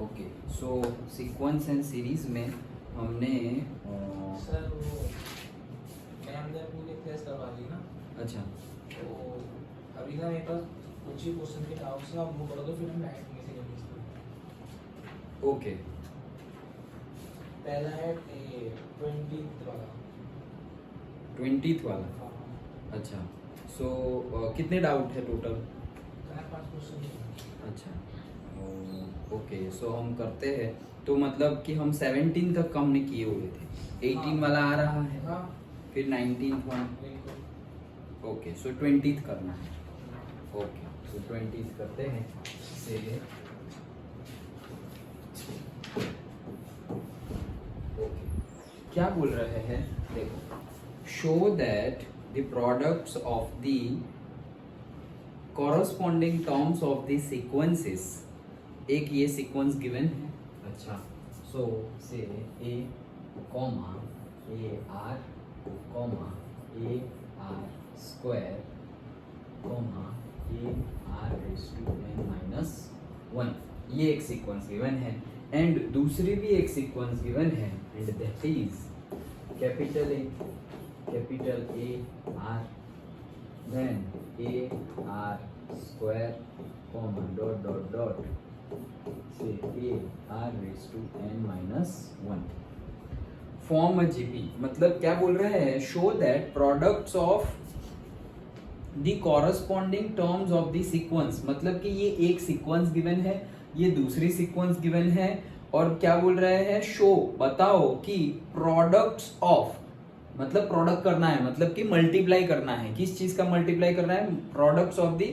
Okay so sequence and series में हमने sir वो मैम ने अपनी टेस्ट करवा ली ना, अच्छा तो अभी ना मेरे पास कुछ ही क्वेश्चन के डाउट्स हैं, आप वो करो तो फिर हम ऐड में से कर सकते। ओके पहला है 20 वाला। 20th वाला हाँ, अच्छा सो कितने डाउट है टोटल 4-5 क्वेश्चन हैं। अच्छा ओके सो हम करते हैं तो मतलब कि हम 17 तक हमने किए हुए थे 18 हाँ। वाला आ रहा है हाँ फिर 19th वन बिल्कुल। ओके सो 20th करना है ओके सो 20th करते हैं से ओके क्या बोल रहे हैं देखो show that the products of the corresponding terms of the sequences एक ये सीक्वेंस गिवन है अच्छा so say a comma A r comma A R square comma A r raise to N minus 1 ये एक सीक्वेंस गिवन है and दूसरी भी एक सीक्वेंस गिवन है and that is capital A are then a r square comma dot dot dot say a r raised to n minus 1 form GP मतलब क्या बोल रहे हैं show that products of the corresponding terms of the sequence मतलब कि ये एक sequence given है ये दूसरी सीक्वेंस गिवन है और क्या बोल रहे हैं शो बताओ कि प्रोडक्ट्स ऑफ मतलब प्रोडक्ट करना है मतलब कि मल्टीप्लाई करना है किस चीज का मल्टीप्लाई करना है products of the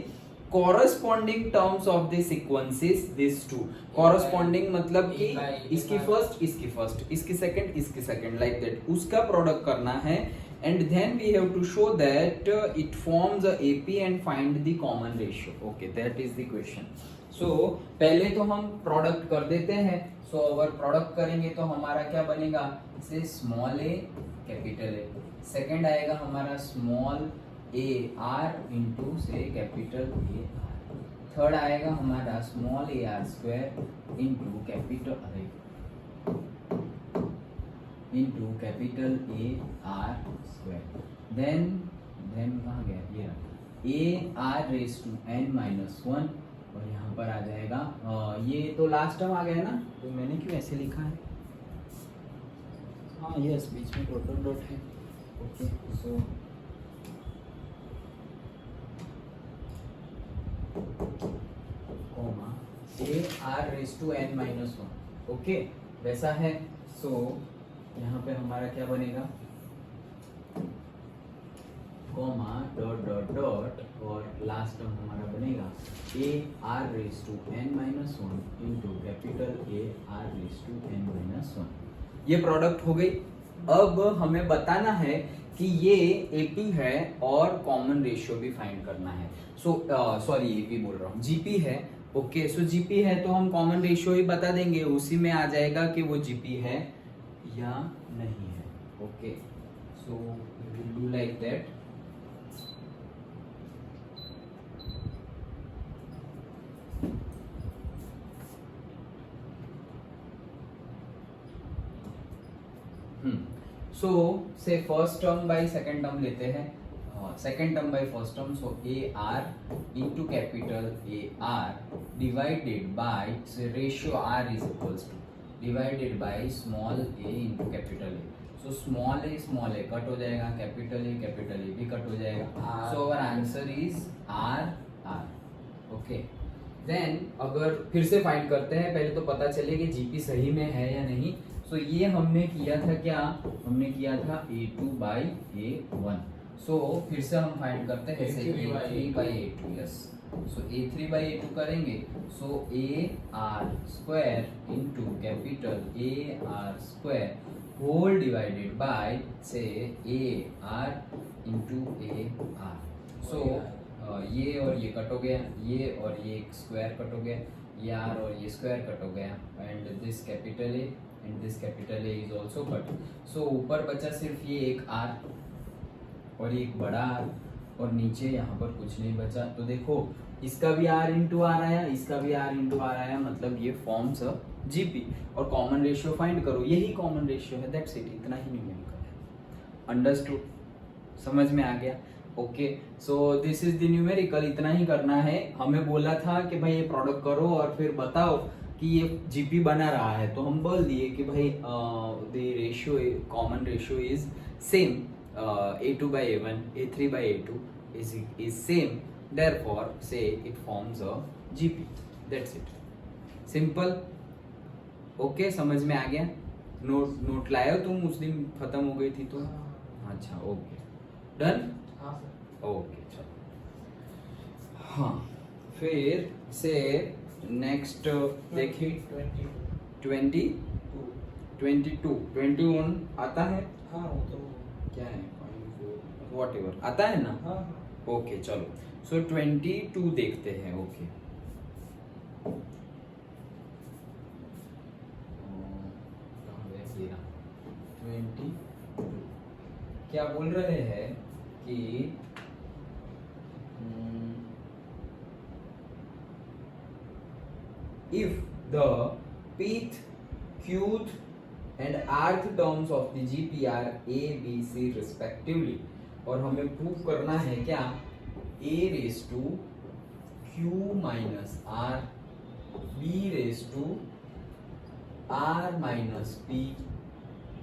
corresponding terms of the sequences this to corresponding मतलब कि इसकी फर्स्ट इसकी सेकंड इसकी सेकंड लाइक दैट उसका प्रोडक्ट करना है and then we have to show that it forms a AP and find the common ratio okay that is the question so पहले तो हम प्रोडक्ट कर देते हैं सो अगर प्रोडक्ट करेंगे तो हमारा क्या बनेगा say small A capital A second आएगा हमारा small A are into say capital A R third आएगा हमारा small A are square into capital A are square then कहाँ गया ये A R raise to N minus 1 और यहाँ पर आ जाएगा ये तो लास्ट टर्म आ गया ना तो मैंने क्यों ऐसे लिखा है हाँ यस बीच में टोटल डॉट है okay so comma A R raise to N minus 1 okay वैसा है सो यहाँ पे हमारा क्या बनेगा कॉमा डॉट डॉट डॉट और लास्ट टर्म हमारा बनेगा A R raise to N minus 1 into capital A R raise to N minus 1 ये प्रोडक्ट हो गई अब हमें बताना है कि ये एपी है और कॉमन रेशियो भी फाइंड करना है सो सॉरी एपी बोल रहा हूँ जीपी है ओके सो जीपी है तो हम कॉमन रेशियो ही बता देंगे उसी में आ जाएगा कि वो जीपी है या नहीं है okay so will do like that so say first term by second term लेते हैं second term by first term so a are into capital A r divided by ratio r is equals to divided by small a into capital A so small a cut हो जाएगा capital A भी cut हो जाएगा so our answer is r r okay then अगर फिर से find करते हैं पहले तो पता चले कि जीपी सही में है या नहीं सो ये हमने किया था क्या हमने किया था a2 by a1 सो फिर से हम फाइंड करते हैं जैसे a3 by a2 yes so a3 by a2 करेंगे so a r square into capital a r square whole divided by say a r into a r so ये और ये कट हो गया ये और ये स्क्वायर कट हो गया ये r और ये स्क्वायर कट हो गया and this capital A and this capital A is also cut so ऊपर बचा सिर्फ ये एक R और एक बड़ा R और नीचे यहाँ पर कुछ नहीं बचा तो देखो इसका भी R इंटू आर आया, इसका भी R इंटू आर आया, मतलब ये फॉर्म्स अ जीपी। और कॉमन रेशियो फाइंड करो, यही कॉमन रेशियो है, दैट्स इट, इतना ही न्यूमेरिकल है। अंडरस्टूड, समझ में आ गया? Okay, so this is the numerical, इतना ही करना है। हमें बोला था कि भाई ये प्रोडक्ट करो और फिर बताओ कि ये जीपी बना रहा है, तो हम बोल दिए कि भाई the ratio, common ratio is same, a2 by a1, a3 by a2 is same, therefore say it forms a gp, that's it, simple। Okay, समझ में आ गया? नोट लाए हो तुम? उस दिन खत्म हो गई थी तो? अच्छा, ओके, डन। हाँ सर। ओके, चलो। हाँ, फिर से नेक्स्ट देखिए, 22 21 आता है? हाँ वो तो क्या है, वॉट एवर आता है ना? हाँ ओके, चलो, सो 22 देखते हैं। ओके, कहाँ गया ये रहा, 22 क्या बोल रहे हैं कि if the pth, qth and rth terms of the GP are a, b, c respectively, और हमें प्रूव करना है क्या, a raised to q minus r, b raised to r minus p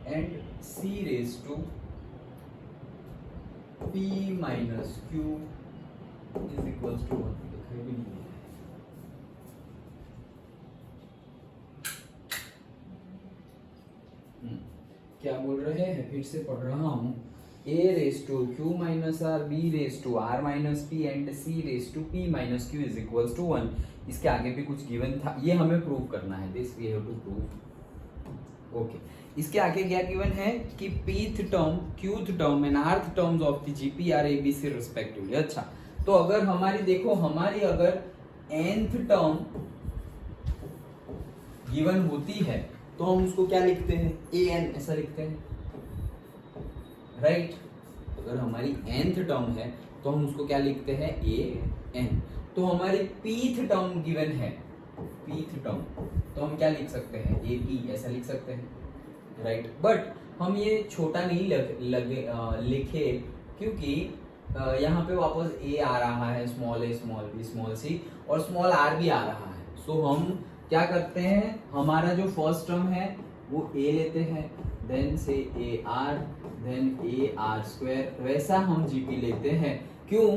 and c raised to p minus q is equals to 1। दिखाई भी नहीं है। क्या बोल रहे हैं, फिर से पढ़ रहा हूँ, a raised to q minus r, b raised to r minus p and c raised to p minus q is equals to 1। इसके आगे भी कुछ गिवन था, ये हमें प्रूव करना है, this we have to prove. Okay, इसके आगे क्या गिवन है कि pth term, qth term and rth terms of the GP are A B C respectively. अच्छा, तो अगर हमारी देखो, हमारी अगर nth टर्म गिवन होती है तो हम उसको क्या लिखते हैं, an ऐसा लिखते हैं, राइट? अगर हमारी nth टर्म है तो हम उसको क्या लिखते हैं, an। तो हमारी pth टर्म गिवन है, pth टर्म, तो हम क्या लिख सकते हैं, ap ऐसा लिख सकते हैं, राइट? बट हम ये छोटा नहीं लिखे, क्योंकि यहाँ पे वापस a आ रहा है, small a, small b, small c और स्मॉल r भी आ रहा है। सो हम क्या करते हैं, हमारा जो फर्स्ट टर्म है वो a लेते हैं, then say a r, then a r square, वैसा हम gp लेते हैं। क्यों?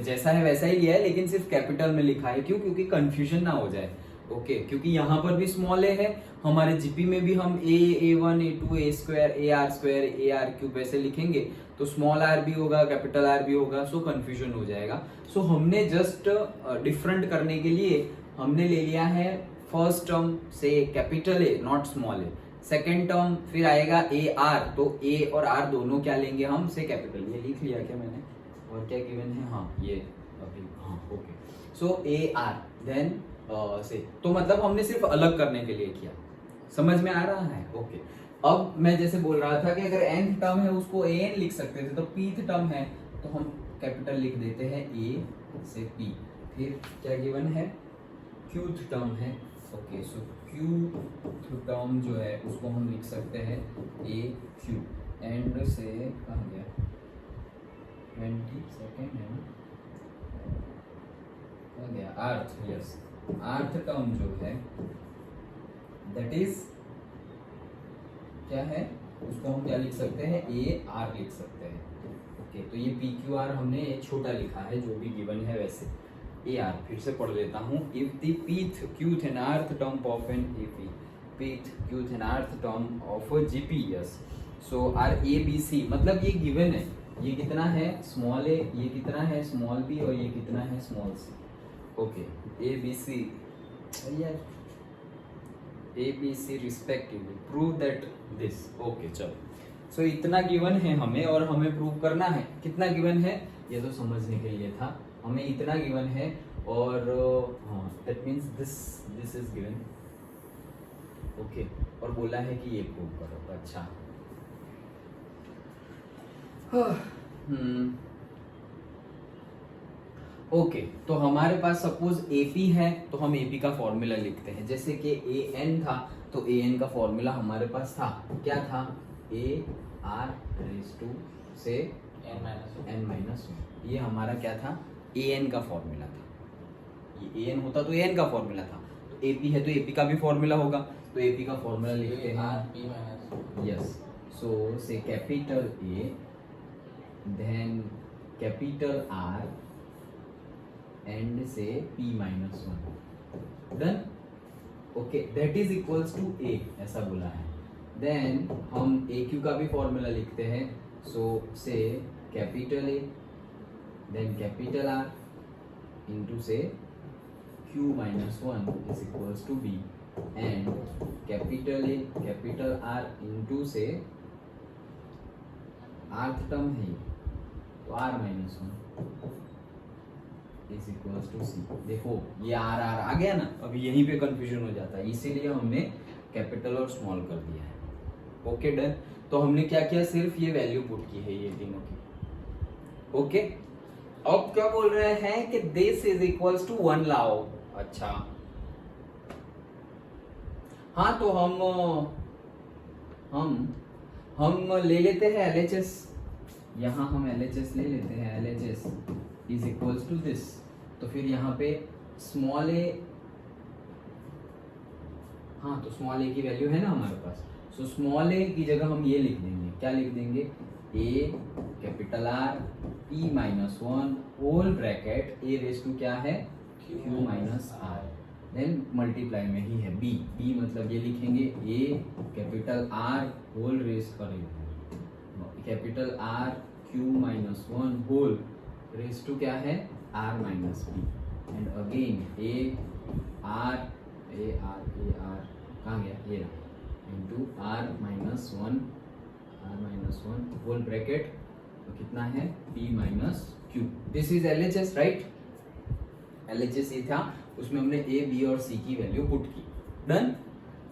जैसा है वैसा ही लिया है, लेकिन सिर्फ कैपिटल में लिखा है। क्यों? क्योंकि कंफ्यूजन ना हो जाए। ओके, क्योंकि यहाँ पर भी स्मॉल a है, हमारे जीपी में भी हम a, a1, a2, a square, a r square, a r cube वैसे लिखेंगे, तो स्मॉल r भी होगा, कैपिटल R भी होगा, सो कंफ्यूजन हो जाएगा। सो हमने जस्ट डिफरेंट करने के लिए हमने ले लिया है फर्स्ट टर्म से capital A, not small a, second term फिर आएगा a r, तो a और r दोनों क्या लेंगे हम, से कैपिटल। ये लिख लिया क्या मैंने, और क्या गिवन है, हाँ ये अभी, हाँ okay. So a r then say, तो मतलब हमने सिर्फ अलग करने के लिए किया, समझ में आ रहा है? ओके, अब मैं जैसे बोल रहा था कि अगर nth टर्म है उसको an लिख सकते थे, तो pth टर्म है तो हम कैपिटल लिख देते हैं a से p। फिर क्या गिवन है, qth टर्म है। ओके, सो qth टर्म जो है उसको हम लिख सकते हैं a q, एंड से कहाँ गया, 22nd है कहाँ गया, अर्थ, यस, अर्थ टर्म जो है दैट इज क्या है, उसको हम क्या लिख सकते हैं, ए आर लिख सकते हैं। ओके, तो ये पी क्यू आर हमने छोटा लिखा है, जो भी गिवन है वैसे। ए आर फिर से पढ़ लेता हूँ, if the pth, qth and rth term of an AP, pth, qth and rth term of a GP, yes, so are a b c, मतलब ये गिवन है, ये कितना है स्मॉल a, ये कितना है स्मॉल b और ये कितना है small c। Okay, a b c, यार a b c respectively, prove that this. Okay, चलो, सो इतना गिवन है हमें, और हमें प्रूव करना है। कितना गिवन है ये तो समझने के लिए था, हमें इतना गिवन है, और हाँ that means this is given. Okay, और बोला है कि ये प्रूव करो। अच्छा, ओके तो हमारे पास सपोज AP है तो हम AP का फॉर्मूला लिखते हैं, जैसे कि AN था तो AN का फॉर्मूला हमारे पास था, क्या था, AR रेज़ टू से n-1, ये हमारा क्या था, AN का फॉर्मूला था। ये AN होता तो AN का फॉर्मूला था, तो AP है तो AP का भी फॉर्मूला होगा, तो AP का फॉर्मूला लिखते हैं, yes, so say capital A then capital R and say P-1, done, okay, that is equals to A, ऐसा बोला है। देन हम AQ का भी फॉर्मूला लिखते हैं, so say capital A then capital R into say Q-1 is equals to B and capital A capital R into say rth term है तो R-1 is equals to C। देखो ये R आ गया ना, अभी यहीं पे कंफ्यूजन हो जाता है, इसीलिए हमने कैपिटल और स्मॉल कर दिया है। ओके डन, तो हमने क्या किया, सिर्फ ये वैल्यू पुट की है ये तीनों की। ओके अब क्या बोल रहे हैं कि दिस इज इक्वल्स टू 1 लाओ। अच्छा हाँ तो हम ले लेते हैं LHS, यहाँ हम LHS ले लेते हैं, LHS is equals to this, तो फिर यहाँ पे स्मॉल a, हाँ तो स्मॉल a की वैल्यू है ना हमारे पास, सो स्मॉल a की जगह हम ये लिख देंगे, क्या लिख देंगे, A capital R P-1 whole bracket A raise to क्या है Q-R, देन मल्टीप्लाई में ही है B मतलब ये लिखेंगे A capital R whole raise capital R Q-1 whole raise to क्या है R-B and again A R कहाँ गया ये इंटू R-1 होल ब्रैकेट तो कितना है P-Q, this is LHS right, LHS ये था, उसमें हमने A B और C की वैल्यू पुट की, डन।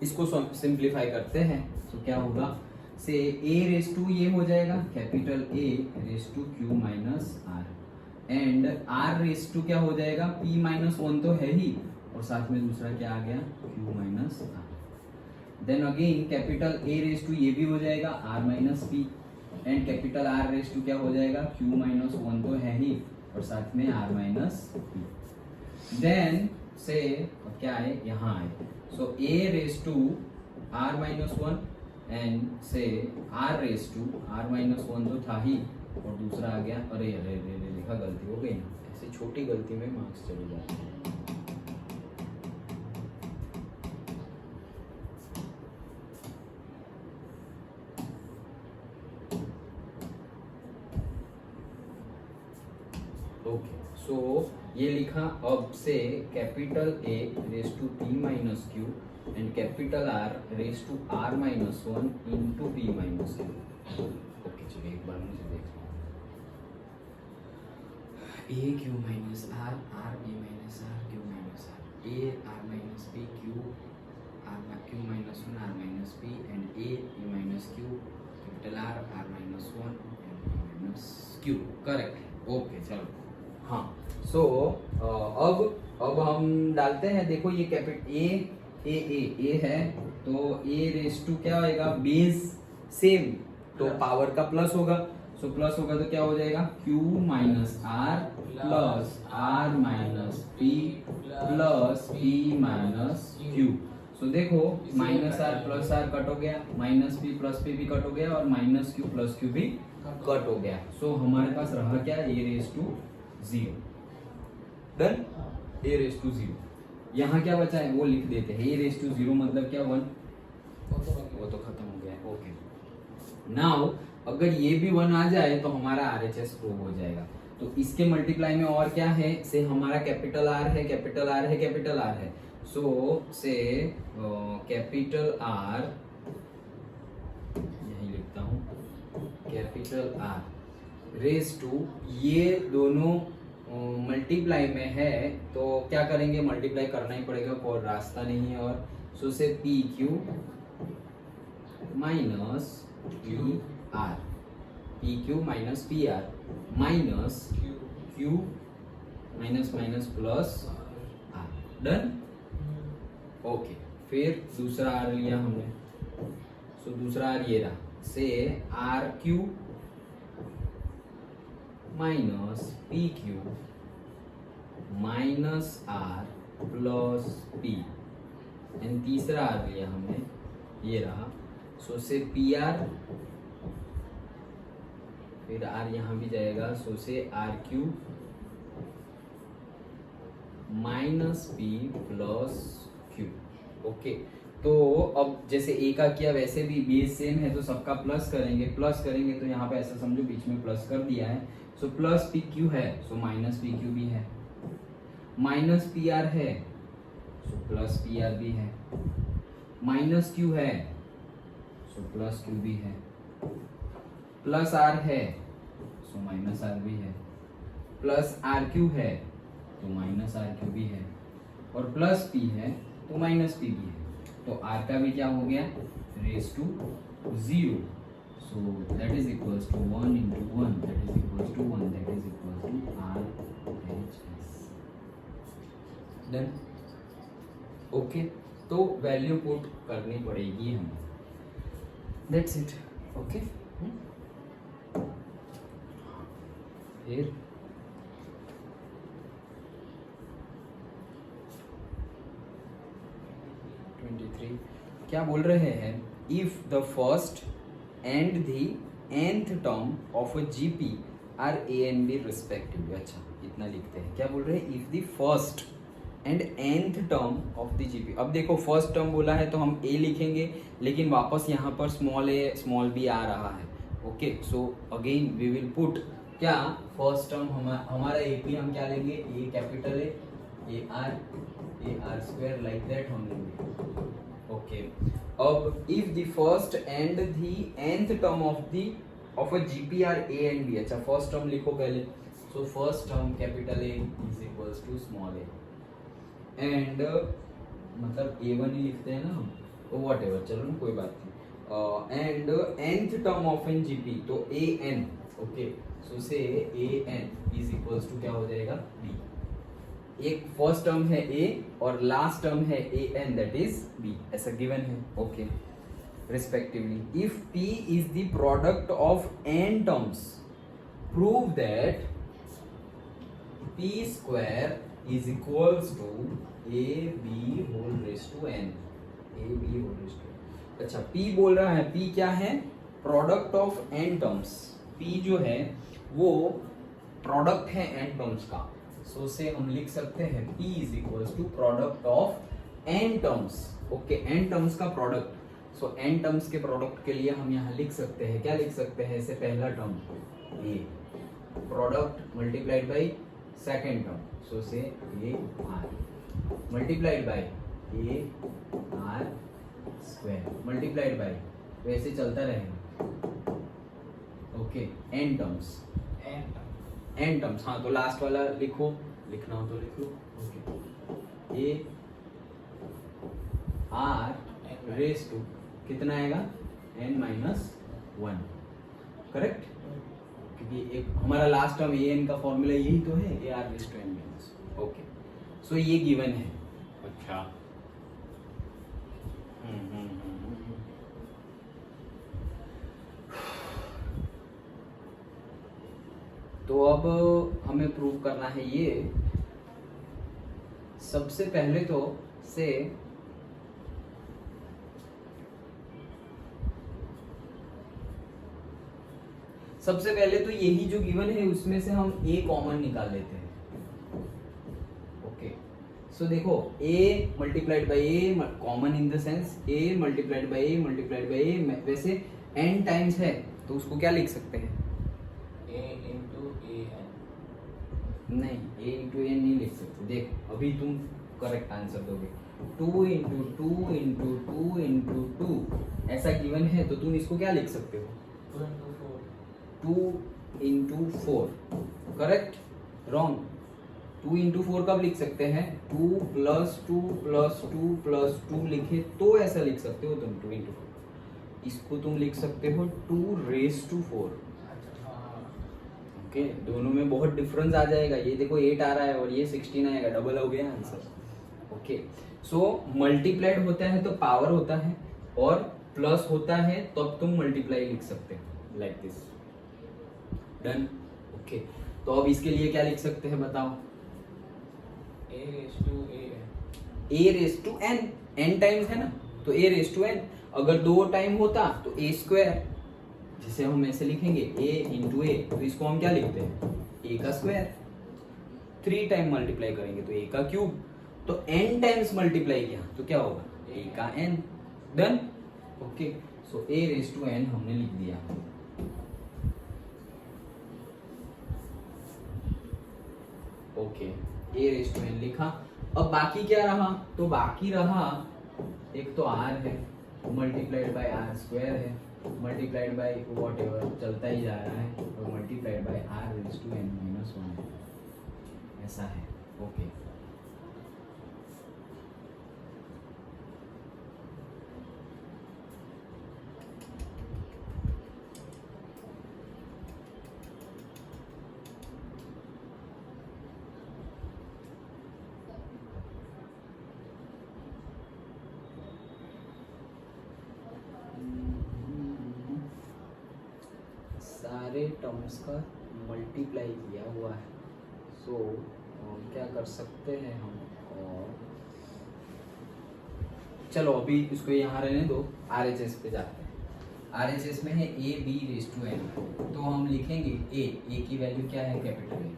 इसको सिंप्लीफाई करते हैं तो क्या होगा, से A रेज़ टू ये हो जाएगा capital A raise to Q-R and R raise to क्या हो जाएगा P-1 तो है ही और साथ में दूसरा क्या आ गया Q-R, then again capital A raise to ये भी हो जाएगा R-P and capital R raise to क्या हो जाएगा Q-1 तो है ही और साथ में R-P, देन से क्या है यहाँ है, so A raise to R-1 and say R raise to R-1 तो था ही और दूसरा आ गया, अरे लिखा गलती हो गई ना, ऐसे छोटी गलती में मार्क्स चले जाते हैं। ओके सो ये लिखा, अब say capital A raise to P-Q and capital R raise to R-1 into P-Q। Okay चलिए एक बार मुझे देख लो, A-Q-R R-A-R Q-R A-R-P Q-1 R-P and A-P-Q capital R R-1 and P-Q, correct. Okay चलो हाँ, सो अब हम डालते हैं, देखो ये कैपिटल A है तो A रेज़ टू क्या होएगा बेस सेम, तो पावर का प्लस होगा, सो प्लस होगा तो क्या हो जाएगा Q-R plus R-P plus P-Q, सो देखो -R प्लस R कट हो गया, -P प्लस P भी कट हो गया और -Q प्लस Q भी कट हो गया, सो हमारे पास रहा क्या A raise to 0, done, A raise to 0। यहाँ क्या बचा है वो लिख देते हैं, A रेज़ टू 0 मतलब क्या 1, वो तो खत्म हो गया। ओके नाउ अगर ये भी 1 आ जाए तो हमारा RHS प्रूव हो जाएगा, तो इसके मल्टीप्लाई में और क्या है, से हमारा कैपिटल R है कैपिटल R है कैपिटल R है, सो से कैपिटल R यही लिखता हूँ, कैपिटल R रेज़ टू ये दोनों मल्टीप्लाई में है तो क्या करेंगे, मल्टीप्लाई करना ही पड़ेगा, कोई रास्ता नहीं है, और so say PQ minus PQ minus PR minus Q minus minus plus R, done. Okay, फिर दूसरा आर लिया हमने, सो दूसरा आर ये रहा, say R Q minus P Q minus R plus P, and तीसरा आर लिया हमने, ये रहा, सो से पी आर, फिर आर यहाँ भी जाएगा, so say R Q minus P plus Q. Okay, तो अब जैसे ए का किया वैसे भी बेस सेम है तो सबका प्लस करेंगे, प्लस करेंगे तो यहाँ पे ऐसा समझो बीच में प्लस कर दिया है, सो प्लस पी क्यू है, सो माइनस पी क्यू भी है, माइनस पी आर है, सो प्लस पी आर भी है, माइनस क्यू है, सो प्लस क्यू भी है, प्लस आर है, सो माइनस आर भी है, प्लस आर क्यू है तो माइनस आर क्यू भी है, और प्लस पी है तो माइनस पी भी है, तो आर का भी क्या हो गया, raise to 0, so that is equals to 1 into 1, that is equals to 1, that is equals to R H S, done. Okay, तो वैल्यू पुट करनी पड़ेगी हमें, दैट्स इट। ओके, फिर क्या बोल रहे हैं, if the first and the nth term of a GP R A and B respectively. अच्छा, इतना लिखते हैं, क्या बोल रहे हैं, if the first and nth term of the GP. अब देखो फर्स्ट टर्म बोला है तो हम ए लिखेंगे, लेकिन वापस यहाँ पर स्मॉल ए स्मॉल बी आ रहा है। Okay, so again we will put क्या, फर्स्ट टर्म हमारा ए पी हम क्या लेंगे, a capital A are square like that हम लेंगे। ओके, अब if the first and the nth term of a GP R A and b. अच्छा, first term लिखो पहले, so first term capital A is equals to small a, and मतलब a1 ही लिखते हैं ना हम, तो वॉट एवर, चलो ना कोई बात नहीं, and nth term of an GP तो A N. Okay, so say A N is equals to क्या हो जाएगा, बी। एक फर्स्ट टर्म है a और लास्ट टर्म है a n, that is b, ऐसा गिवन है। Okay, respectively if p is the product of n terms, prove that p square is equals to ab whole raise to n, ab whole raise to. अच्छा, p बोल रहा है, p क्या है, product of n terms, p जो है वो product है n टर्म्स का, सो से हम लिख सकते हैं P is equals to product of n terms. Okay, n terms का प्रोडक्ट, सो n टर्म्स के प्रोडक्ट के लिए हम यहाँ लिख सकते हैं, क्या लिख सकते हैं, इसे पहला term a product multiplied by second term, so say a r multiplied by a r square multiplied by, वैसे चलता रहेगा। Okay, n terms, n terms, हाँ तो लास्ट वाला लिखो, लिखना हो तो लिख लो। Okay, a r raise to कितना आएगा, n माइनस 1, करेक्ट, क्योंकि एक हमारा लास्ट टर्म ए एन का फॉर्मूला यही तो है, a r raise to n minus. Okay, so ये गिवन है। अच्छा, तो अब हमें प्रूव करना है ये, सबसे पहले तो से सबसे पहले तो यही जो गिवन है उसमें से हम a कॉमन निकाल लेते हैं। ओके, सो देखो a multiplied by a common in the sense a multiplied by a multiplied by a, वैसे n टाइम्स है तो उसको क्या लिख सकते हैं, a into a n, नहीं a into n नहीं लिख सकते। देख अभी तुम करेक्ट आंसर दोगे, 2 into 2 into 2 into 2 ऐसा गिवन है तो तुम इसको क्या लिख सकते हो, 2 into 4, 2 into 4, correct, wrong. 2 into 4 कब लिख सकते हैं, 2 plus 2 plus 2 plus 2 लिखे तो ऐसा लिख सकते हो तुम 2 into 4। इसको तुम लिख सकते हो 2 raised to 4। ओके, दोनों में बहुत डिफरेंस आ जाएगा। ये देखो 8 आ रहा है और ये 16 आएगा, डबल हो गया आंसर। ओके, सो मल्टीप्लाइड होता है तो पावर होता है, और प्लस होता है तो अब तुम मल्टीप्लाई लिख सकते हो लाइक दिस। डन। ओके, तो अब इसके लिए क्या लिख सकते हैं बताओ? a raised to a a raise to n, n times है ना, तो a रेस टू n। अगर 2 टाइम होता तो a स्क्वायर, जिसे हम ऐसे लिखेंगे a इंटू ए, तो इसको हम क्या लिखते हैं? a का स्क्वायर। 3 टाइम मल्टीप्लाई करेंगे तो a का क्यूब, तो n टाइम्स मल्टीप्लाई किया तो क्या होगा? a का n। Done. Okay, so a raise to n हमने लिख दिया। Okay, a raise to n लिखा। अब बाकी क्या रहा? तो बाकी रहा, एक तो r है मल्टीप्लाइड बाय r स्क्वायर है, मल्टीप्लाइड बाय वॉट एवर चलता ही जा रहा है, और multiplied by r raise to n minus 1 है, ऐसा है। ओके, सारे टर्म्स का मल्टीप्लाई किया हुआ है, सो क्या कर सकते हैं हम? और चलो अभी इसको यहाँ रहने दो, RHS पे जाते हैं। RHS में है a b raise to n, तो हम लिखेंगे a की वैल्यू क्या है? कैपिटल A,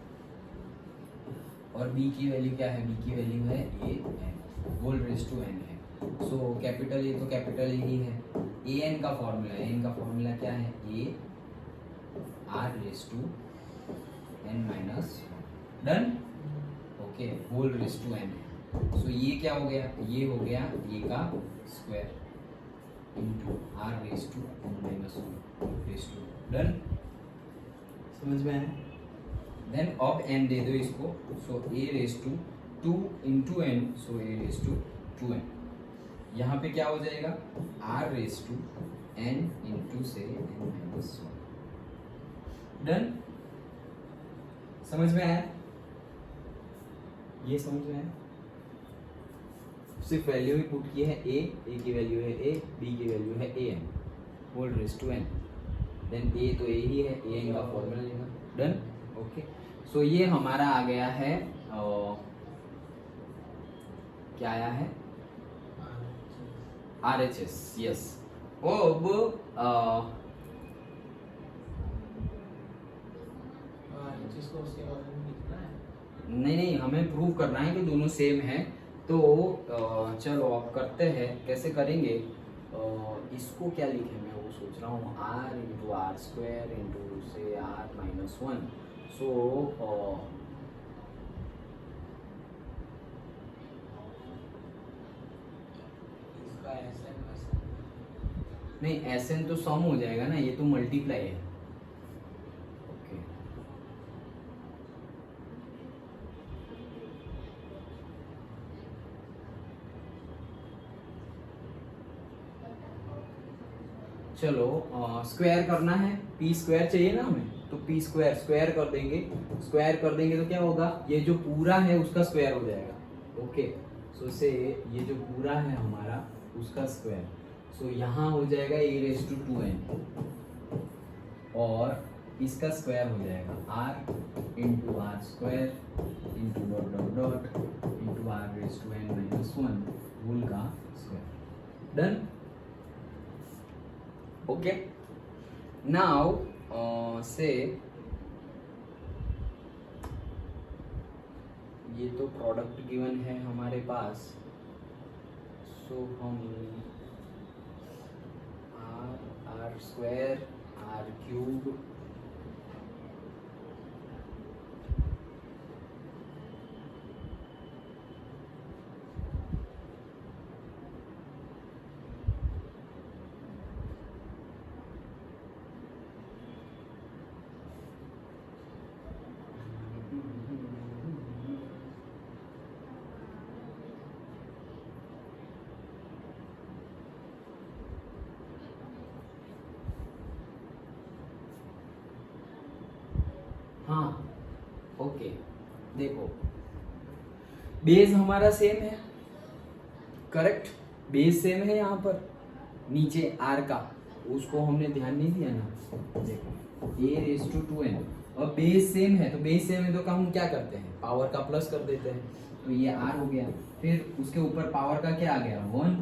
और b की वैल्यू क्या है? b की वैल्यू है a n whole raise to n है। सो कैपिटल A तो कैपिटल A ही है। a n का फॉर्मूला क्या है? a r raise to n minus. Done. Okay, whole raise to n है। सो ये क्या हो गया? ये हो गया a का square into r raise to n minus 1 raise to. Done, समझ में आया? देन अब n दे दो इसको, so a raise to 2 into n, so a raise to 2n। यहाँ पे क्या हो जाएगा? r raise to n into say n minus 1। Done, समझ में आया? ये समझ में आया? सिर्फ वैल्यू ही पुट की है, a की वैल्यू है a, b की वैल्यू है a n whole raise to n। Then a तो a ही है, a n का फॉर्मूला लेगा। डन। ओके, सो ये हमारा आ गया है, क्या आया है? RHS। यस। अब जिसको उसके बारे में लिखना है। नहीं, हमें प्रूव करना है कि दोनों सेम है। तो चलो अब करते हैं, कैसे करेंगे? इसको क्या लिखें मैं वो सोच रहा हूँ, r into R square into say r minus 1। So इसका SN नहीं, SN तो सम हो जाएगा ना, ये तो मल्टीप्लाई है। ओके, चलो स्क्वायर करना है, p स्क्वायर चाहिए ना हमें, तो p स्क्वायर स्क्वायर कर देंगे। स्क्वायर कर देंगे तो क्या होगा? ये जो पूरा है उसका स्क्वायर हो जाएगा। ओके, सो से ये जो पूरा है हमारा उसका स्क्वायर, सो यहाँ हो जाएगा a रेज टू 2n, और इसका स्क्वायर हो जाएगा r into R square into dot dot dot into R raise to n minus 1 whole का square. Done. Okay, now say ये तो प्रोडक्ट गिवन है हमारे पास, सो हम आर स्क्वायर आर क्यूब हाँ ओके, देखो बेस हमारा सेम है, करेक्ट, बेस सेम है यहाँ पर नीचे आर का, उसको हमने ध्यान नहीं दिया ना। देखो a रेस टू 2n, और बेस सेम है, तो बेस सेम है तो हम क्या करते हैं, पावर का प्लस कर देते हैं, तो ये r हो गया, फिर उसके ऊपर पावर का क्या आ गया, 1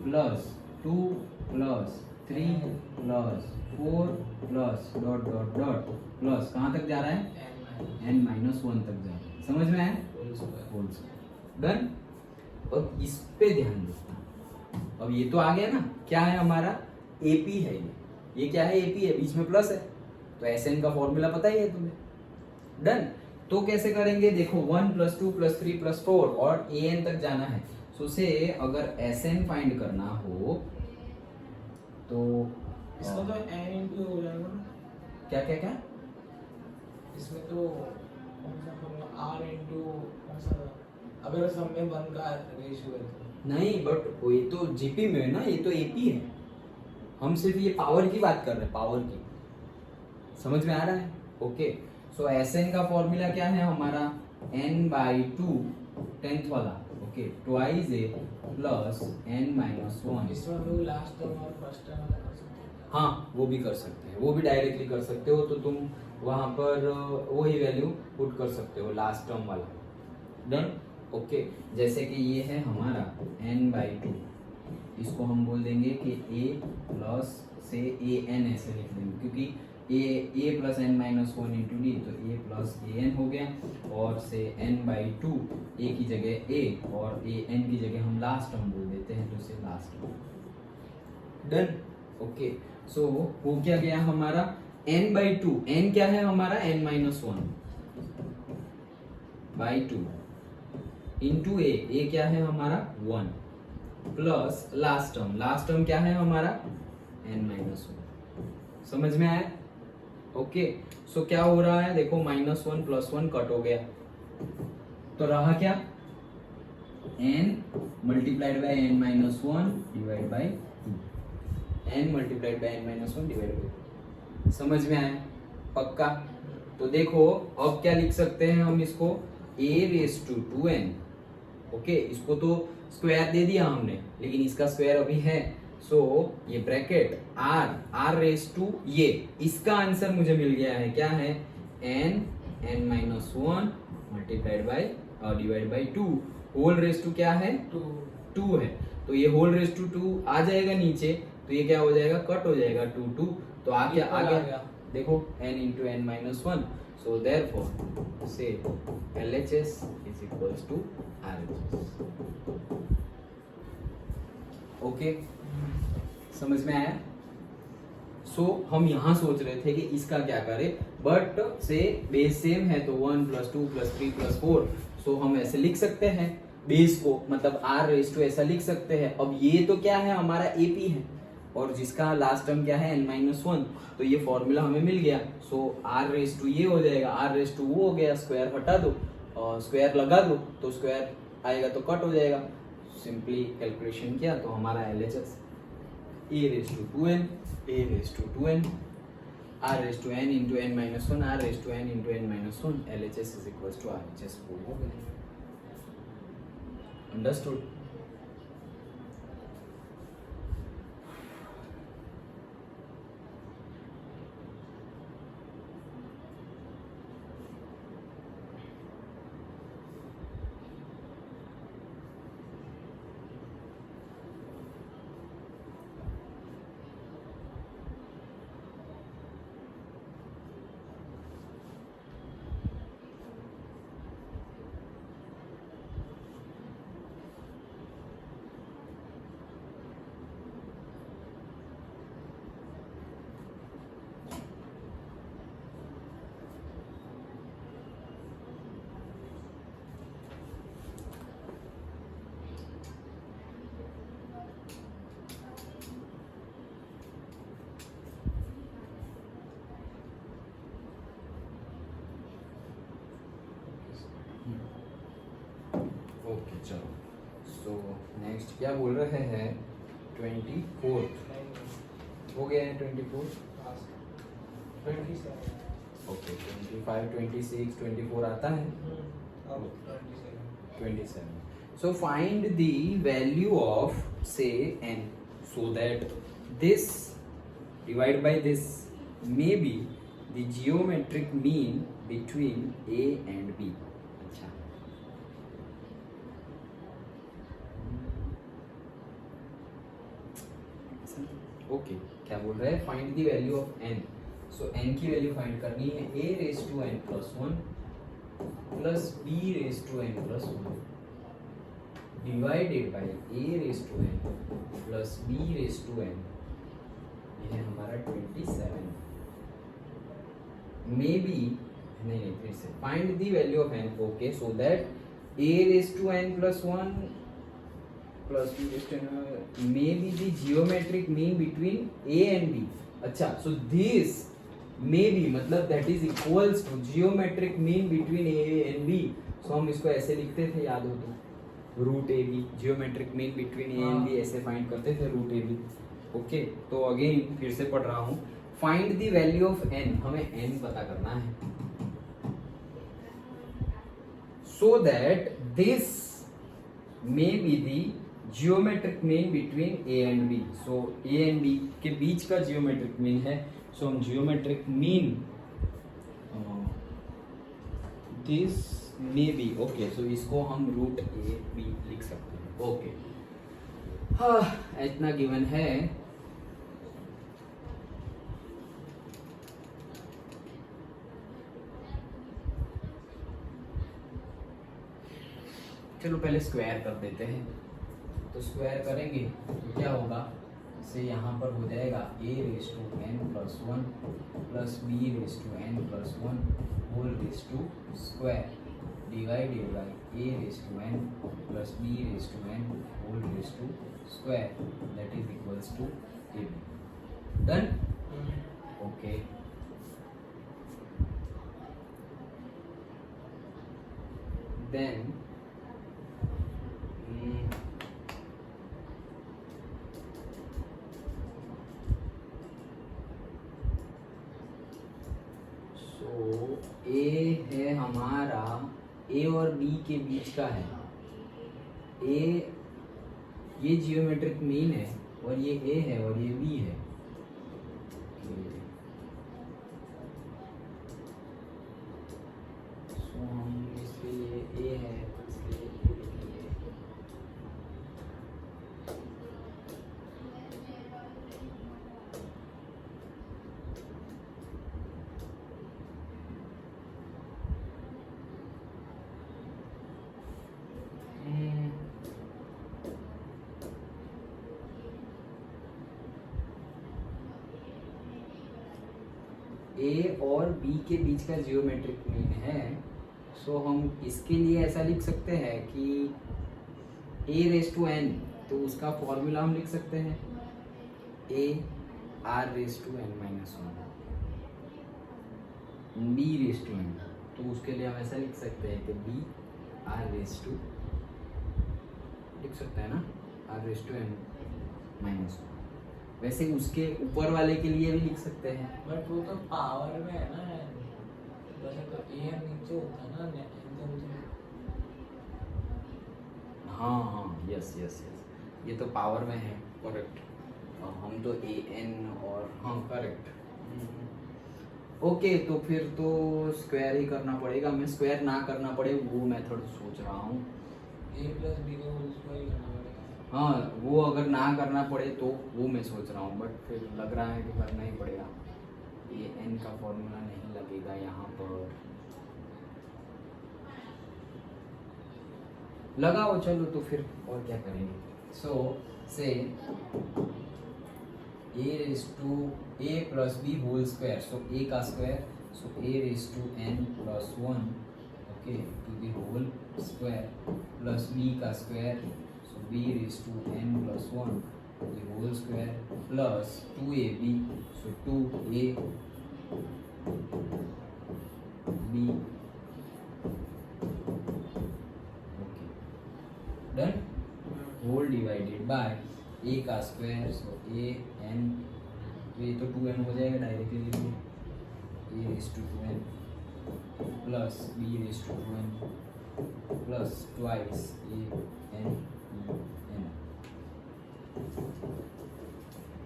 plus 2 plus 3 plus 4 plus dot dot dot plus कहाँ तक जा रहा है, n माइनस 1 तक जा रहा है, समझ में आया, होल स्क्वायर, डन। अब इस पे ध्यान दो, अब ये तो आ गया ना, क्या है हमारा AP है, ये क्या है, AP है, बीच में प्लस है, तो SN का फॉर्मूला पता ही है तुम्हें, डन। तो कैसे करेंगे, देखो 1 प्लस 2 प्लस 3 प्लस 4 और AN तक जाना है, सो से अगर SN फाइंड करना हो तो इसका तो n इंटू हो जाएगा ना, क्या क्या क्या, इसमें तो कौन सा फॉर्मूला r इंटू कौन सा, अगर सब में 1 का रेशियो है तो नहीं बट ये तो GP में है ना, ये तो AP है, हम सिर्फ ये पावर की बात कर रहे हैं, पावर की, समझ में आ रहा है, ओके। सो SN का फॉर्मूला क्या है हमारा, n/2 10th वाला, okay, twice a plus n minus 1, इसमें हम लोग लास्ट टर्म और फर्स्ट टर्म वाला कर सकते हैं। हाँ वो भी कर सकते हैं, वो भी डायरेक्टली कर सकते हो, तो तुम वहां पर वही वैल्यू पुट कर सकते हो, लास्ट टर्म वाला, डन, ओके। जैसे कि ये है हमारा n/2, इसको हम बोल देंगे कि a प्लस से an ऐसे लिख देंगे, क्योंकि a plus n minus 1 into D, तो a प्लस an हो गया, और से n/2 a की जगह a और an की जगह हम लास्ट टर्म बोल देते हैं, तो से लास्ट टर्म, डन, ओके। सो हो क्या गया हमारा n/2, n क्या है हमारा, n माइनस 1/2 इंटू a क्या है हमारा 1 प्लस लास्ट टर्म क्या है हमारा n माइनस 1, समझ में आया, ओके। सो क्या हो रहा है, देखो -1 + 1 कट हो गया, तो रहा क्या, n multiplied by n minus 1 divide by 2, n multiplied by n minus 1 divide by 2, समझ में आया, पक्का। तो देखो अब क्या लिख सकते हैं हम इसको, a raise to 2n, okay, इसको तो स्क्वायर दे दिया हमने, लेकिन इसका स्क्वायर अभी है, सो ये ब्रैकेट r रेस टू, ये इसका आंसर मुझे मिल गया है, क्या है, n minus 1 multiplied by divide by 2 whole raise to क्या है, 2 है, तो ये होल रेस टू 2 आ जाएगा नीचे, तो ये क्या हो जाएगा, कट हो जाएगा 2 तो आ गया, देखो n into n minus 1, so therefore say LHS is equals to RHS, okay, समझ में आया। सो हम यहाँ सोच रहे थे कि इसका क्या करें, बट से बेस सेम है तो 1 + 2 + 3 + 4, सो हम ऐसे लिख सकते हैं बेस को, मतलब r रेस टू ऐसा लिख सकते हैं। अब ये तो क्या है हमारा AP है, और जिसका लास्ट टर्म क्या है n-1, तो ये फॉर्मूला हमें मिल गया, सो r रेस टू ये हो जाएगा, r रेस टू वो हो गया, स्क्वायर हटा दो और स्क्वायर लगा दो, तो स्क्वायर आएगा तो कट हो जाएगा, सिंपली कैलकुलेशन किया तो हमारा LHS a raise to 2n, a raise to 2n, r raise to n into n minus 1, r raise to n into n minus 1, LHS is equals to RHS, वो हो गया, understood. Okay चलो, so next क्या बोल रहे हैं, 24 हो गया है, 24 27 ओके 25 26 24 आता है अब 27 27 so find the value of say n so that this divided by this may be the geometric mean between a and b अच्छा ओके क्या बोल रहा है find the value of n so n की value find करनी है a raise to n plus 1 plus b raise to n plus 1 divided by a raise to n plus b raise to n ये है हमारा 27 may be नहीं फिर से find the value of n okay so that a raise to n plus 1 plus b raised to n may be the geometric mean between a and b अच्छा so this may be मतलब that is equals to geometric mean between a and b so हम इसको ऐसे लिखते थे याद हो तो root A B geometric mean between a and b ऐसे फाइंड करते थे रूट ए बी ओके तो अगेन फिर से पढ़ रहा हूँ find the value of n हमें n पता करना है so that this may be the geometric mean between a and b so a and b के बीच का geometric mean है so हम geometric mean this may be okay so इसको हम root a b लिख सकते हैं okay हाँ इतना given है चलो पहले स्क्वायर कर देते हैं तो स्क्वायर करेंगे तो क्या होगा से यहाँ पर हो जाएगा a raise to n plus 1 plus b raise to n plus 1 whole raise to square divided by a raise to n plus b raise to n whole raise to square that is equals to a done okay then a है हमारा ए और B के बीच का है ए ये geometric mean है और ये ए है और ये बी है सो हम इसके लिए ए है तो इसके लिए ए लिखेंगे ए और बी के बीच का जियोमेट्रिक मीन है सो हम इसके लिए ऐसा लिख सकते हैं कि ए रेज टू एन तो उसका फॉर्मूला हम लिख सकते हैं A R raise to N minus 1 B raise to N तो उसके लिए हम ऐसा लिख सकते हैं कि बी आर रेज टू लिख सकते हैं ना R raise to N minus 1 वैसे उसके ऊपर वाले के लिए भी लिख सकते हैं बट वो तो पावर में है ना वैसे तो ए नीचे होता है ना हाँ हाँ यस यस यस ये तो पावर में है करेक्ट हम तो ए एन और हाँ करेक्ट ओके तो फिर तो स्क्वायर ही करना पड़ेगा मैं स्क्वायर ना करना पड़े वो मेथड सोच रहा हूँ ए प्लस बी का होल स्क्वायर करना पड़ेगा हाँ वो अगर ना करना पड़े तो वो मैं सोच रहा हूँ बट फिर लग रहा है कि करना ही पड़ेगा ये एन का फॉर्मूला नहीं लगेगा यहाँ पर लगाओ चलो तो फिर और क्या करेंगे so say a raise to a plus B whole square so a का square so a raise to n plus 1 okay to the whole square plus b का square so b raised to n plus 1 the whole square plus 2ab so 2a b okay done whole divided by a का square so a n तो ये तो 2n हो जाएगा directly a raise to 2n plus b raise to 2n plus twice a n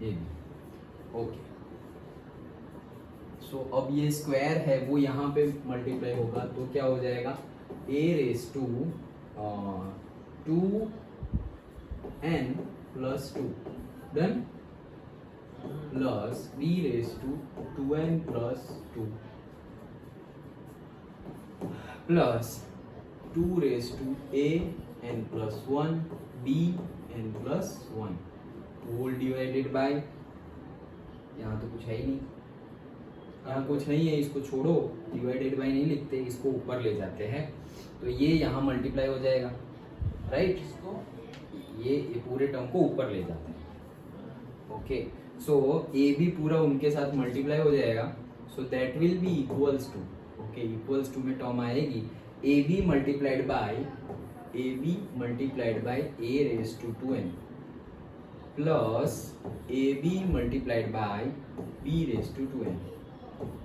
a B. Okay, so अब ये square है वो यहाँ पे मल्टीप्लाई होगा तो क्या हो जाएगा, a raise to 2n plus 2 done plus b raise to 2n plus 2 plus 2 raise to a n plus 1 b n plus 1 whole divided by, यहाँ तो कुछ है ही नहीं, यहाँ कुछ नहीं है, इसको छोड़ो, डिवाइडेड बाय नहीं लिखते, इसको ऊपर ले जाते हैं तो ये यहाँ मल्टीप्लाई हो जाएगा, राइट। इसको ये पूरे टर्म को ऊपर ले जाते हैं। ओके, सो ए भी पूरा उनके साथ मल्टीप्लाई हो जाएगा, so that will be equals to, okay equals to में टर्म आएगी A B multiplied by A raise to 2n plus A B multiplied by B raise to 2n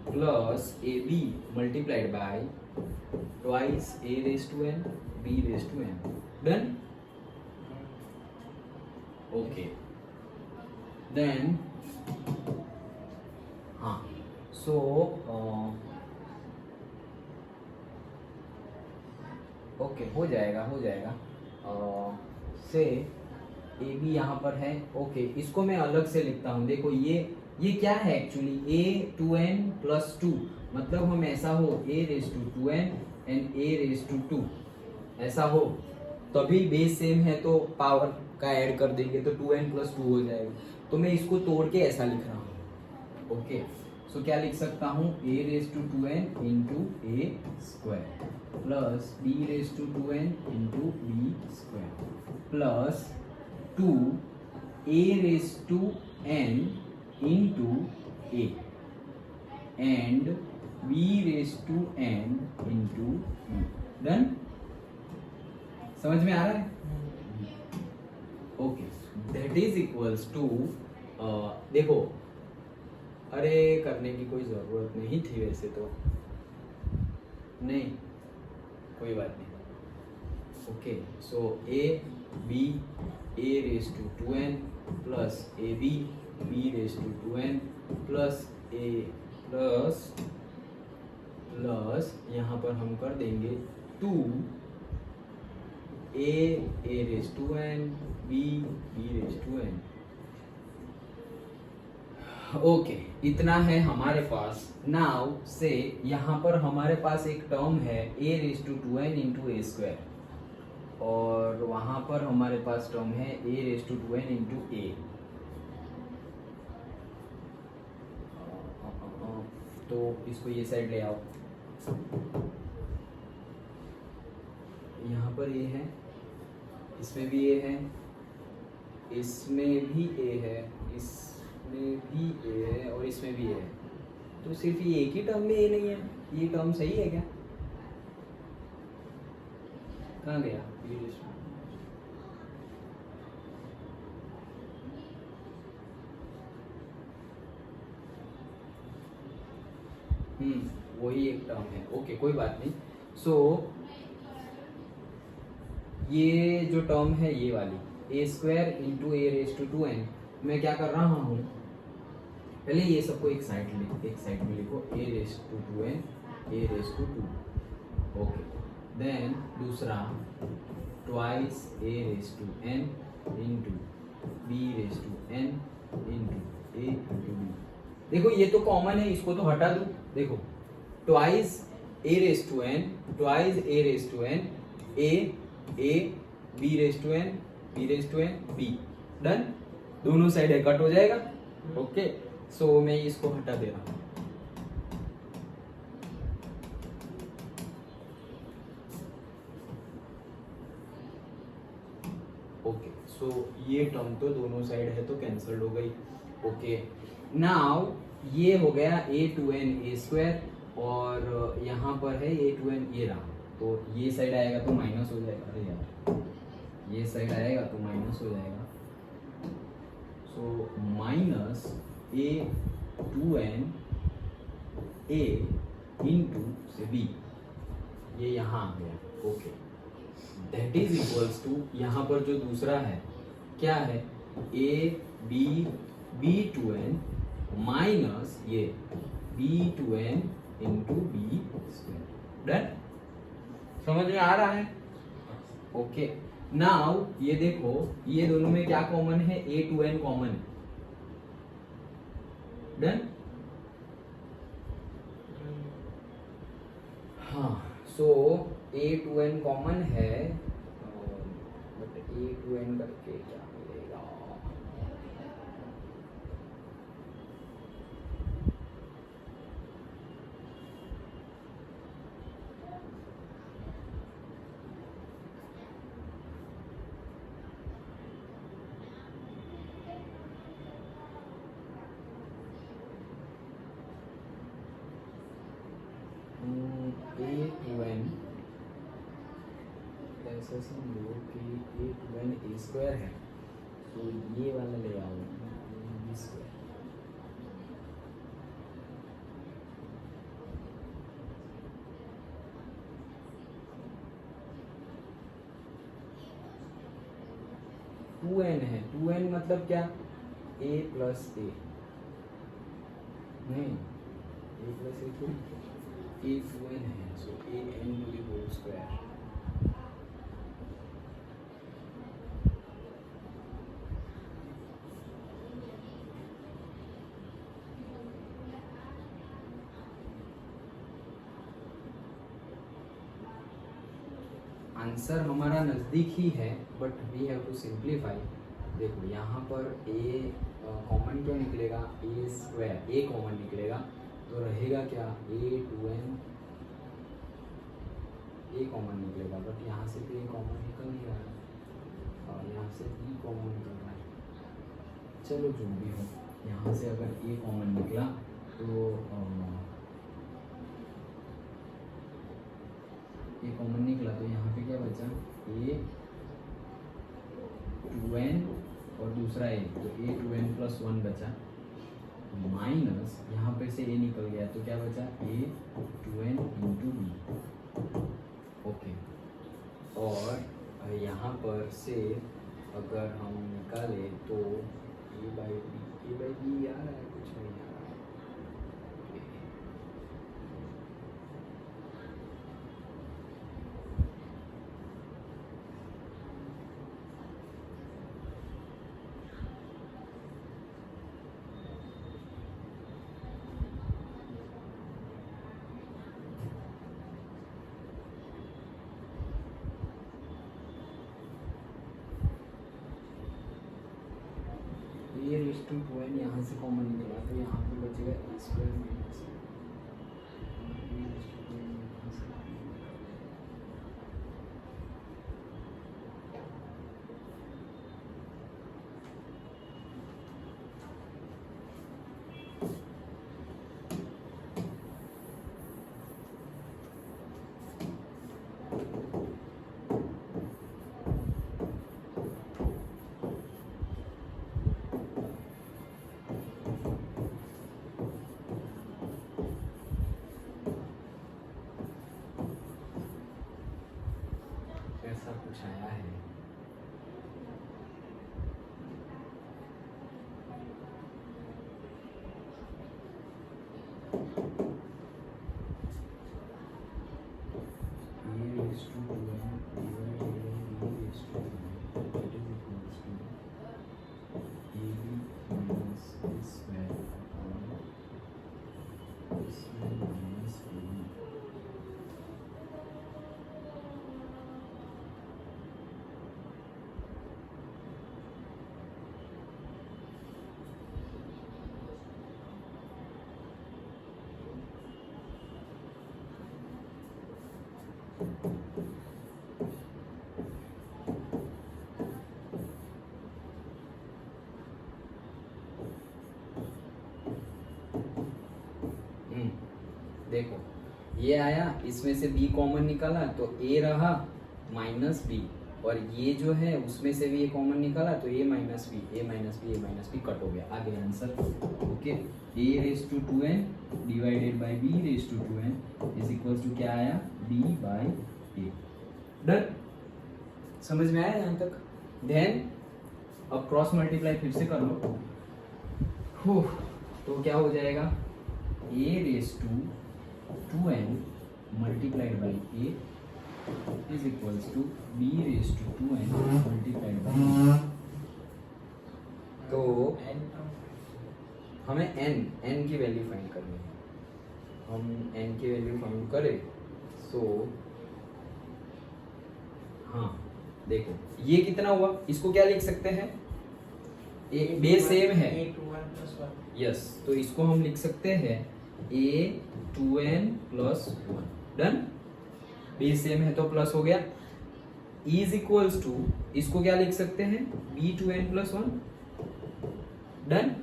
plus A B multiplied by twice A raise to n B raise to n done. Okay then हाँ, so okay हो जाएगा से A B यहाँ पर है। Okay, इसको मैं अलग से लिखता हूँ, देखो ये क्या है एक्चुअली, ए 2n प्लस 2, मतलब हम ऐसा हो a raise to 2n and a raise to 2 ऐसा हो, तभी बेस सेम है तो पावर का ऐड कर देंगे तो 2n प्लस 2 हो जाएगा, तो मैं इसको तोड़ के ऐसा लिख रहा हूँ। ओके, सो क्या लिख सकता हूँ, a raise to 2n into a square plus b raise to 2n into b square plus 2 a raise to n into a and b raise to n into b. Done, समझ में आ रहा है? Okay, that is equals to, देखो अरे करने की कोई ज़रूरत नहीं थी वैसे तो, नहीं कोई बात नहीं। Okay, so a b a raise to 2n plus A b b raise to 2n plus a plus यहाँ पर हम कर देंगे 2 a raise to n B raise to n। Okay, इतना है हमारे पास। नाउ से यहाँ पर हमारे पास एक टर्म है a raise to 2n into a square, और वहाँ पर हमारे पास टर्म है a raise to 2n into a. तो इसको ये साइड ले आओ, यहाँ पर ए है, इसमें भी ए है, इसमें भी ए है, इसमें भी ए है और इसमें भी ए है, तो सिर्फ ये एक ही टर्म में ए नहीं है, ये टर्म सही है क्या? कहाँ गया? वही एक टर्म है। ओके, कोई बात नहीं। सो ये जो टर्म है ये वाली a square into a raise to 2n, मैं क्या कर रहा हूँ, पहले ये सबको एक साइड में लिखो, a raise to 2n a raise to 2। Okay, then दूसरा twice A raise to n into b raise to n into a into b. देखो ये तो कॉमन है, इसको तो हटा दो। देखो twice A raise to n twice A raise to n A B raise to n B raise to n B. Done, दोनों साइड कट हो जाएगा। ओके, सो मैं इसको हटा दे रहा हूँ। ओके, सो ये टर्म तो दोनों साइड है तो कैंसल्ड हो गई। ओके, नाउ ये हो गया a2n a स्क्वायर, और यहाँ पर है a2n ये रहा, तो ये साइड आएगा तो माइनस हो जाएगा। अरे यार, ये साइड आएगा तो माइनस हो जाएगा, so minus a2n a into say b, ये यहाँ आ गया। Okay, that is equals to, यहाँ पर जो दूसरा है क्या है, a b b to N minus ये b to n into b square. Done, समझ में आ रहा है? ओके, नाउ ये देखो, ये दोनों में क्या कॉमन है, ए टू एन कॉमन। डन, हाँ, सो ए टू एन कॉमन है, बट ए टू एन करके क्या मिलेगा, ए टू एन ऐसा समझो कि ए टू एन ए स्क्वायर है, तो ये वाला ले आओ बी स्क्वायर। टू एन है, टू एन मतलब क्या, ए प्लस ए, नहीं ए प्लस ए थोड़ी, ए टू एन है, so a n to the whole square. Answer हमारा नज़दीक ही है, but we have to simplify. देखो यहाँ पर ए कॉमन क्यों निकलेगा, ए स्क्वायर, ए कॉमन निकलेगा तो रहेगा क्या, ए टू एन, ए कॉमन निकलेगा, बट यहाँ से तो ए कॉमन निकल नहीं रहा है और यहाँ से बी कॉमन निकल रहा है। चलो जो भी हो, यहाँ से अगर ए कॉमन निकला तो ए कॉमन निकला तो यहाँ पे क्या बचा, ए टू एन और दूसरा ए, तो a to n plus one बचा, माइनस यहाँ पे से ए निकल गया तो क्या बचा, a to n into b. Okay, और यहाँ पर से अगर हम निकाले तो ए बाई बी आ रहा है, कुछ नहीं आ रहा है। ए रेज़ टू टू एन यहाँ से कॉमन निकला तो यहाँ पे बचेगा ए स्क्वायर माइनस ऐसा कुछ आया है। देखो ये आया, इसमें से b कॉमन निकाला तो a रहा माइनस बी, और ये जो है उसमें से भी ये कॉमन निकाला तो a माइनस बी कट हो गया, आ गया answer. Okay, a raise to 2n divided by b raise to 2n is equals to क्या आया, b बाय a। डन, समझ में आया यहाँ तक? देन अब क्रॉस मल्टीप्लाई फिर से कर लो, तो क्या हो जाएगा, a raise to 2n multiplied by a is equals to b raise to 2n multiplied by. तो हमें n की वैल्यू फाइंड करनी है, हम n की वैल्यू फाइंड करें सो हाँ देखो ये कितना हुआ, इसको क्या लिख सकते हैं, एक बेस सेम है, यस, तो इसको हम लिख सकते हैं a 2n plus 1। Done, base same है तो प्लस हो गया, इज इक्वल्स टू इसको क्या लिख सकते हैं, b 2n प्लस 1। डन,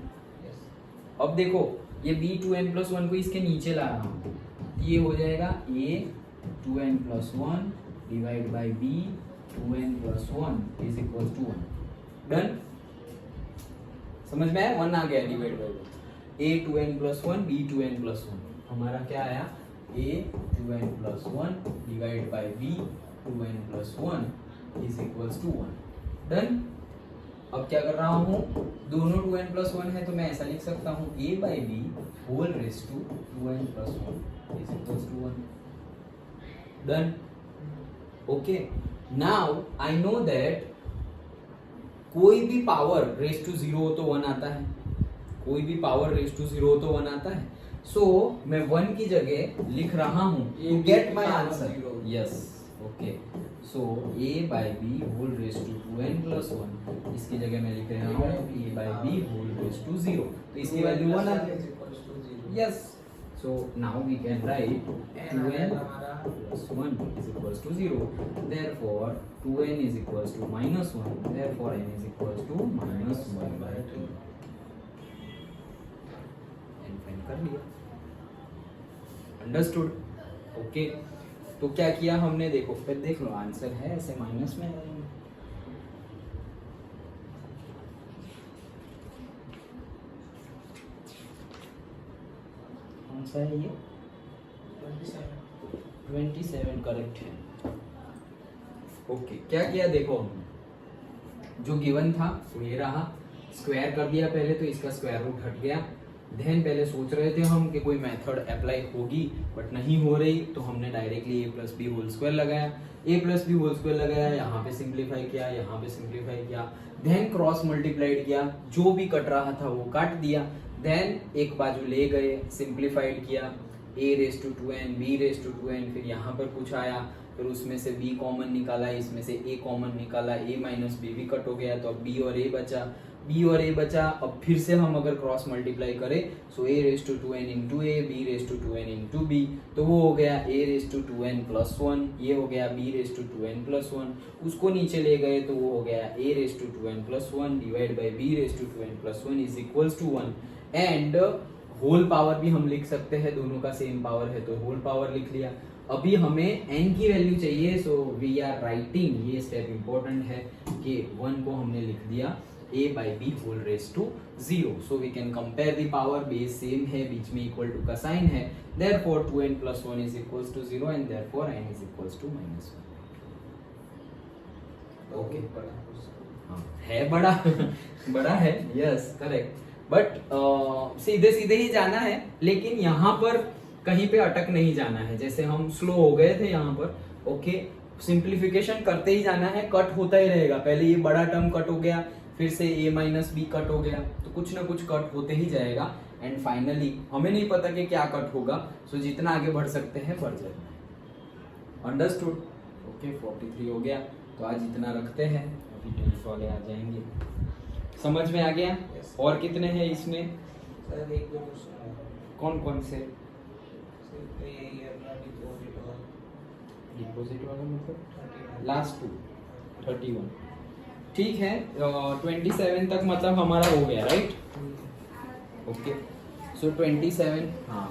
अब देखो ये b 2n प्लस 1 को इसके नीचे ला रहा हूं, ये हो जाएगा a 2n plus 1 divide by b 2n plus 1 is equals to 1। Done, समझ में आया, 1 आ गया divide by a 2n plus 1 b 2n plus 1, हमारा क्या आया, a 2n plus 1 divide by b 2n plus 1 is equals to 1। Done, अब क्या कर रहा हूँ, दोनों 2n प्लस 1 है तो मैं ऐसा लिख सकता हूँ a by b whole raise to 2n plus 1 is equals to 1। Done, okay, now I know that कोई भी पावर रेज टू 0 हो तो 1 आता है, कोई भी पावर रेज टू 0 हो तो 1 आता है। सो मैं 1 की जगह लिख रहा हूँ to get my answer, yes, okay, so a by B whole raise to 2n plus 1, इसकी जगह मैं लिख रहा हूँ a by B whole raise to 0, तो इसकी वैल्यू 1 आ गई, yes, so now we can write 2n plus 1 is equals to 0, therefore 2n is equals to minus 1, therefore n is equals to minus 1 by 2। n find कर लिया, understood, okay. तो क्या किया हमने, देखो फिर देख लो आंसर है ऐसे माइनस में, कौन सा है ये, 27 करेक्ट है। ओके, क्या किया देखो हमने, जो गिवन था वो ये रहा, स्क्वायर कर दिया पहले तो इसका स्क्वायर रूट हट गया। देन पहले सोच रहे थे हम कि कोई मेथड अप्लाई होगी बट नहीं हो रही, तो हमने directly a plus B whole square लगाया, a plus B whole square लगाया, यहाँ पे सिंप्लीफाई किया, यहाँ पे सिंप्लीफाई किया, देन क्रॉस मल्टीप्लाइड किया, जो भी कट रहा था वो काट दिया, देन एक बाजू ले गए, सिंप्लीफाइड किया, a raise to 2n b raise to 2n, फिर यहाँ पर कुछ आया, फिर उसमें से b कॉमन निकाला, इसमें से a कॉमन निकाला, a माइनस b भी कट हो गया, तो अब b और a बचा, अब फिर से हम अगर क्रॉस मल्टीप्लाई करें so a raise to 2n into a, b raise to 2n into b, तो वो हो गया a raise to 2n plus 1, ये हो गया b raise to 2n plus 1, उसको नीचे ले गए तो वो हो गया a raise to 2n plus 1 divide by b raise to 2n plus 1 is equals to 1, and whole power भी हम लिख सकते हैं, दोनों का सेम पावर है तो होल पावर लिख लिया। अभी हमें n की वैल्यू चाहिए, सो वी आर राइटिंग, ये स्टेप इंपॉर्टेंट है कि 1 को हमने लिख दिया a by b whole raised to 0, so we can compare the power, base same है, बीच में equal to का साइन है, therefore 2n plus 1 is equals to 0 and therefore n is equals to minus 1। Okay, हाँ है बड़ा बड़ा है, yes correct, but सीधे सीधे ही जाना है, लेकिन यहाँ पर कहीं पे अटक नहीं जाना है, जैसे हम स्लो हो गए थे यहाँ पर, ओके, सिंप्लीफिकेशन करते ही जाना है, कट होता ही रहेगा, पहले ये बड़ा टर्म कट हो गया, फिर से a माइनस बी कट हो गया, तो कुछ ना कुछ कट होते ही जाएगा, एंड फाइनली हमें नहीं पता कि क्या कट होगा, सो जितना आगे बढ़ सकते हैं बढ़ जाएगा। अंडरस्टूड, ओके, 43 हो गया, तो आज इतना रखते हैं, अभी 10 वाले आ जाएंगे। समझ में आ गया? yes. और कितने हैं इसमें? सर एक दो क्वेश्चन, कौन कौन से? सिर्फ ये अपना डिपॉजिट वाला मतलब लास्ट 2 31, ठीक है, 27 तक मतलब हमारा हो गया, राइट? ओके, सो 27, हाँ